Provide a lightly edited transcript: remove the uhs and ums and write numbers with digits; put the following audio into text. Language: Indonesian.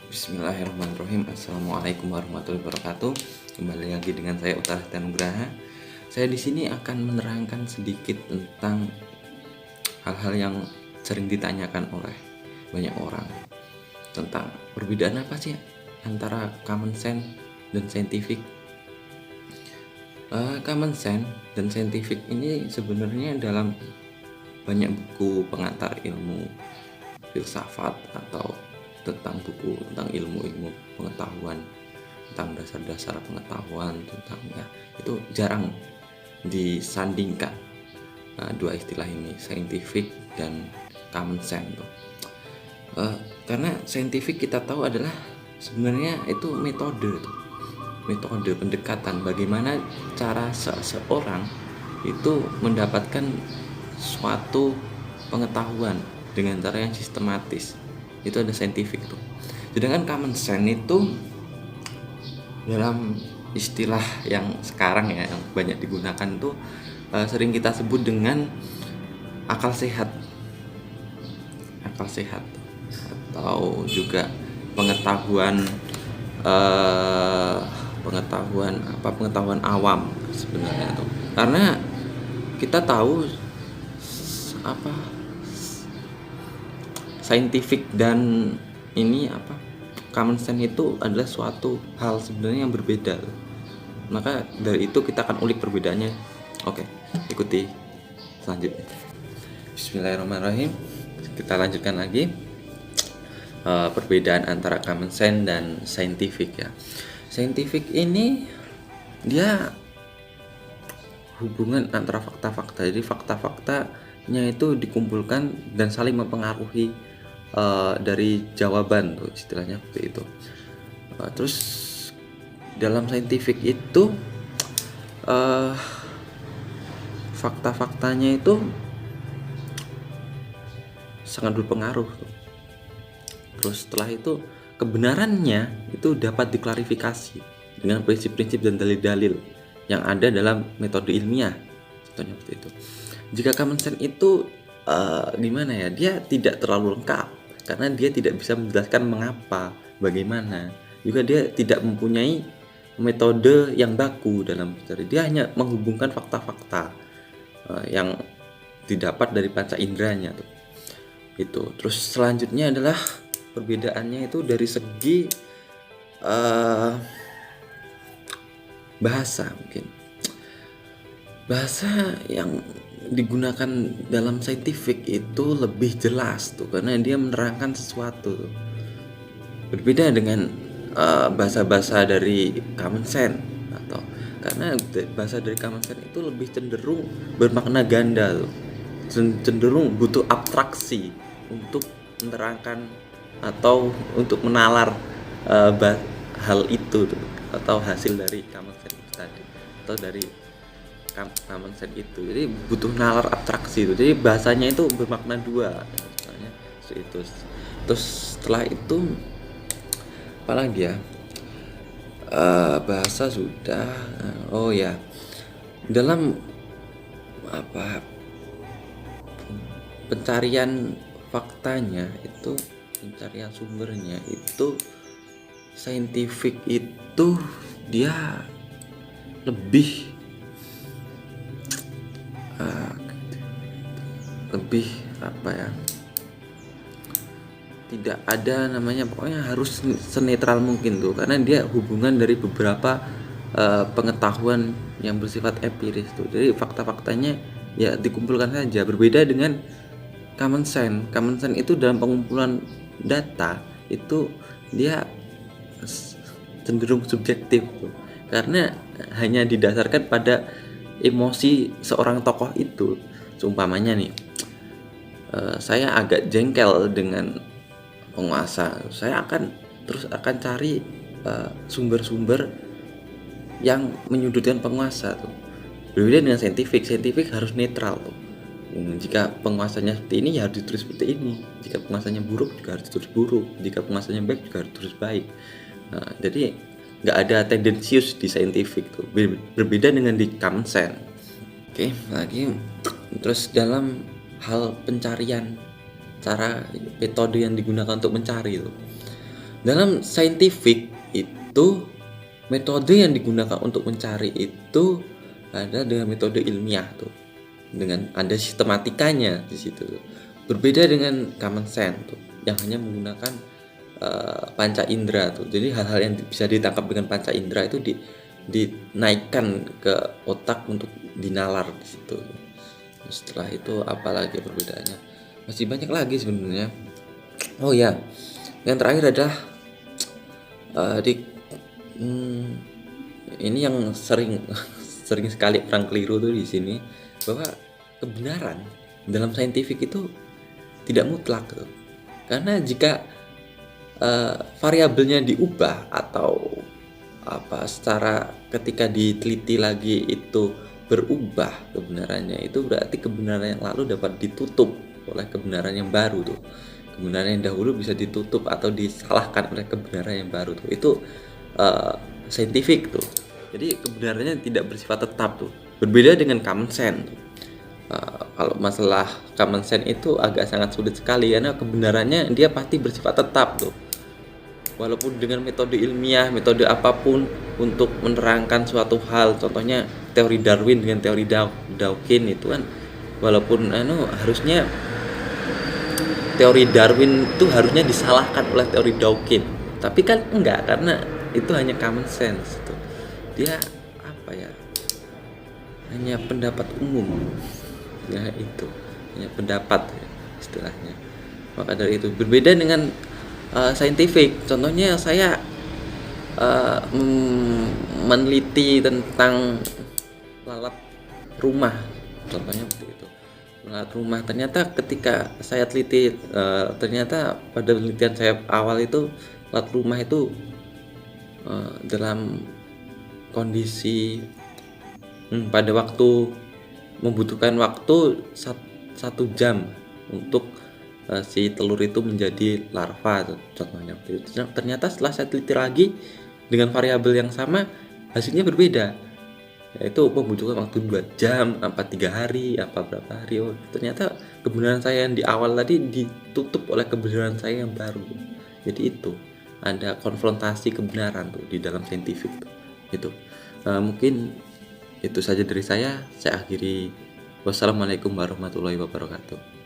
Bismillahirrahmanirrahim. Assalamualaikum warahmatullahi wabarakatuh. Kembali lagi dengan saya Utara Nugraha. Saya di sini akan menerangkan sedikit tentang hal-hal yang sering ditanyakan oleh banyak orang tentang perbedaan apa sih antara common sense dan scientific. Common sense dan scientific ini sebenarnya dalam banyak buku pengantar ilmu filsafat atau tentang buku tentang ilmu-ilmu pengetahuan, tentang dasar-dasar pengetahuan tentang itu jarang disandingkan dua istilah ini, scientific dan common sense tuh. Karena scientific kita tahu adalah sebenarnya itu metode pendekatan bagaimana cara seseorang itu mendapatkan suatu pengetahuan dengan cara yang sistematis. Itu ada scientific tuh. Sedangkan common sense itu dalam istilah yang sekarang ya yang banyak digunakan tuh sering kita sebut dengan akal sehat atau juga pengetahuan pengetahuan awam sebenarnya tuh. Karena kita tahu scientific dan common sense itu adalah suatu hal sebenarnya yang berbeda. Maka dari itu kita akan ulik perbedaannya. Oke, ikuti selanjutnya. Bismillahirrahmanirrahim. Kita lanjutkan lagi perbedaan antara common sense dan scientific ya. Scientific ini dia hubungan antara fakta-fakta. Jadi fakta-faktanya itu dikumpulkan dan saling mempengaruhi dari jawaban tuh istilahnya seperti itu. Terus dalam scientific itu fakta-faktanya itu sangat berpengaruh tuh. Terus setelah itu kebenarannya itu dapat diklarifikasi dengan prinsip-prinsip dan dalil-dalil yang ada dalam metode ilmiah. Contohnya seperti itu. Jika common sense itu dia tidak terlalu lengkap karena dia tidak bisa menjelaskan mengapa, bagaimana. Juga dia tidak mempunyai metode yang baku dalam mencari. Dia hanya menghubungkan fakta-fakta yang didapat dari panca inderanya tuh. Itu. Terus selanjutnya adalah perbedaannya itu dari segi bahasa mungkin. Bahasa yang digunakan dalam scientific itu lebih jelas tuh karena dia menerangkan sesuatu tuh. Berbeda dengan bahasa-bahasa dari common sense atau karena bahasa dari common sense itu lebih cenderung bermakna ganda tuh. Cenderung butuh abstraksi untuk menerangkan atau untuk menalar hal itu tuh, atau hasil dari common sense tadi atau dari common sense itu. Jadi butuh nalar abstraksi itu. Jadi bahasanya itu bermakna dua misalnya itu. Terus setelah itu apalagi ya, bahasa sudah. Oh ya, dalam pencarian faktanya itu, pencarian sumbernya itu scientific itu dia lebih tidak ada namanya, pokoknya harus senetral mungkin tuh karena dia hubungan dari beberapa pengetahuan yang bersifat empiris tuh. Jadi fakta-faktanya ya dikumpulkan saja. Berbeda dengan common sense. Common sense itu dalam pengumpulan data itu dia cenderung subjektif tuh. Karena hanya didasarkan pada emosi seorang tokoh itu. Seumpamanya nih, saya agak jengkel dengan penguasa, saya akan cari sumber-sumber yang menyudutkan penguasa tuh. Berbeda dengan scientific harus netral tuh. Jika penguasanya seperti ini ya harus ditulis seperti ini. Jika penguasanya buruk juga harus ditulis buruk. Jika penguasanya baik juga harus ditulis baik. Jadi nggak ada tendensius di scientific tuh. Berbeda dengan di common sense. Oke, lagi terus dalam hal pencarian, cara metode yang digunakan untuk mencari itu Dalam saintifik itu metode yang digunakan untuk mencari itu ada dengan metode ilmiah tuh, dengan ada sistematikanya di situ. Berbeda dengan common sense tuh, yang hanya menggunakan panca indera tuh. Jadi hal-hal yang bisa ditangkap dengan panca indera itu dinaikkan ke otak untuk dinalar di situ. Setelah itu apalagi perbedaannya? Masih banyak lagi sebenarnya. Oh ya, yang terakhir adalah ini yang sering sering sekali orang keliru tuh di sini, bahwa kebenaran dalam saintifik itu tidak mutlak tuh. Karena jika variabelnya diubah atau secara ketika diteliti lagi itu berubah kebenarannya, itu berarti kebenaran yang lalu dapat ditutup oleh kebenaran yang baru tuh. Kebenaran yang dahulu bisa ditutup atau disalahkan oleh kebenaran yang baru tuh. Itu saintifik tuh. Jadi kebenarannya tidak bersifat tetap tuh. Berbeda dengan common sense tuh. Kalau masalah common sense itu agak sangat sulit sekali, karena kebenarannya dia pasti bersifat tetap tuh. Walaupun dengan metode ilmiah, metode apapun untuk menerangkan suatu hal, contohnya teori Darwin dengan teori Dawkins itu kan, walaupun harusnya teori Darwin itu harusnya disalahkan oleh teori Dawkins, tapi kan enggak, karena itu hanya common sense tuh. Dia hanya pendapat umum, ya itu hanya pendapat ya, istilahnya. Maka dari itu berbeda dengan saintifik. Contohnya saya meneliti tentang lalat rumah, contohnya seperti itu. Lalat rumah, ternyata ketika saya teliti, ternyata pada penelitian saya awal itu lalat rumah itu dalam kondisi pada waktu membutuhkan waktu 1 jam untuk si telur itu menjadi larva, contohnya. Ternyata setelah saya teliti lagi dengan variabel yang sama, hasilnya berbeda, yaitu membutuhkan waktu 2 jam, 3 hari, berapa hari. Ternyata kebenaran saya yang di awal tadi ditutup oleh kebenaran saya yang baru. Jadi itu ada konfrontasi kebenaran tuh di dalam saintifik tuh. Itu mungkin itu saja dari saya akhiri. Wassalamualaikum warahmatullahi wabarakatuh.